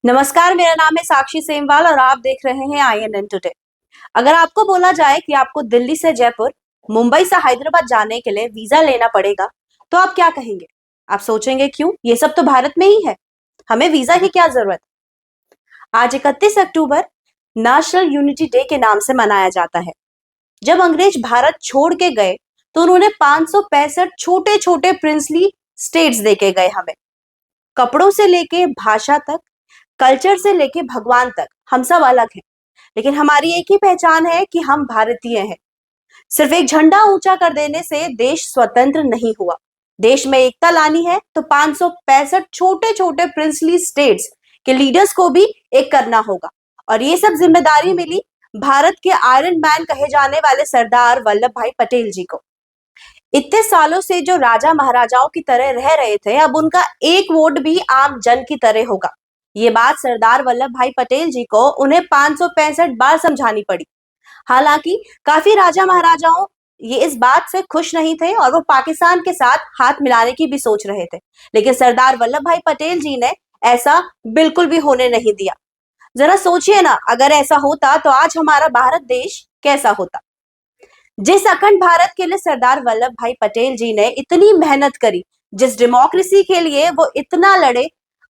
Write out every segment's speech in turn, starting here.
नमस्कार, मेरा नाम है साक्षी सेमवाल और आप देख रहे हैं INN टुडे। अगर आपको बोला जाए कि आपको दिल्ली से जयपुर, मुंबई से हैदराबाद जाने के लिए वीजा लेना पड़ेगा, तो आप क्या कहेंगे? आप सोचेंगे क्यों? ये सब तो भारत में ही है। हमें वीजा की क्या जरूरत? आज 31 अक्टूबर नेशनल यूनिटी डे के नाम से मनाया जाता है। जब अंग्रेज भारत छोड़ के गए, तो उन्होंने 565 छोटे छोटे प्रिंसली स्टेट्स देके गए हमें। कपड़ों से लेके भाषा तक, कल्चर से लेके भगवान तक हम सब अलग हैं, लेकिन हमारी एक ही पहचान है कि हम भारतीय हैं। सिर्फ एक झंडा ऊंचा कर देने से देश स्वतंत्र नहीं हुआ। देश में एकता लानी है तो 565 छोटे छोटे प्रिंसली स्टेट्स के लीडर्स को भी एक करना होगा, और ये सब जिम्मेदारी मिली भारत के आयरन मैन कहे जाने वाले सरदार वल्लभ भाई पटेल जी को। इतने सालों से जो राजा महाराजाओं की तरह रह रहे थे, अब उनका एक वोट भी आम जन की तरह होगा। ये बात सरदार वल्लभ भाई पटेल जी को उन्हें 565 बार समझानी पड़ी। हालांकि काफी राजा महाराजाओं ये इस बात से खुश नहीं थे और वो पाकिस्तान के साथ हाथ मिलाने की भी सोच रहे थे, लेकिन सरदार वल्लभ भाई पटेल जी ने ऐसा बिल्कुल भी होने नहीं दिया। जरा सोचिए ना, अगर ऐसा होता तो आज हमारा भारत देश कैसा होता। जिस अखंड भारत के लिए सरदार वल्लभ भाई पटेल जी ने इतनी मेहनत करी, जिस डेमोक्रेसी के लिए वो इतना लड़े,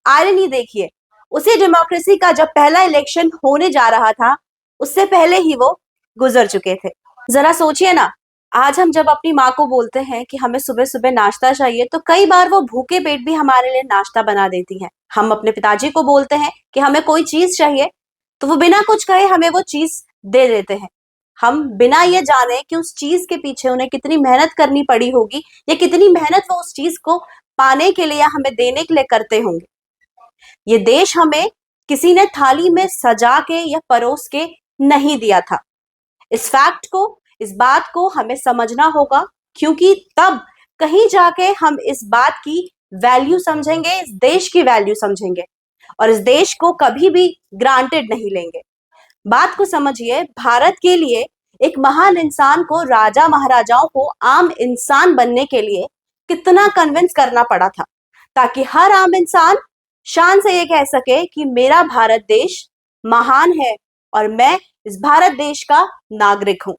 आयरनी देखिए, उसी डेमोक्रेसी का जब पहला इलेक्शन होने जा रहा था, उससे पहले ही वो गुजर चुके थे। जरा सोचिए ना, आज हम जब अपनी माँ को बोलते हैं कि हमें सुबह सुबह नाश्ता चाहिए, तो कई बार वो भूखे पेट भी हमारे लिए नाश्ता बना देती हैं। हम अपने पिताजी को बोलते हैं कि हमें कोई चीज चाहिए, तो वो बिना कुछ कहे हमें वो चीज दे देते हैं। हम बिना ये जाने कि उस चीज के पीछे उन्हें कितनी मेहनत करनी पड़ी होगी, या कितनी मेहनत वो उस चीज को पाने के लिए या हमें देने के लिए करते होंगे। ये देश हमें किसी ने थाली में सजा के या परोस के नहीं दिया था। इस फैक्ट को, इस बात को हमें समझना होगा, क्योंकि तब कहीं जाके हम इस बात की वैल्यू समझेंगे, इस देश की वैल्यू समझेंगे, और इस देश को कभी भी ग्रांटेड नहीं लेंगे। बात को समझिए, भारत के लिए एक महान इंसान को, राजा महाराजाओं को आम इंसान बनने के लिए कितना कन्विंस करना पड़ा था, ताकि हर आम इंसान शान से ये कह सके कि मेरा भारत देश महान है और मैं इस भारत देश का नागरिक हूं।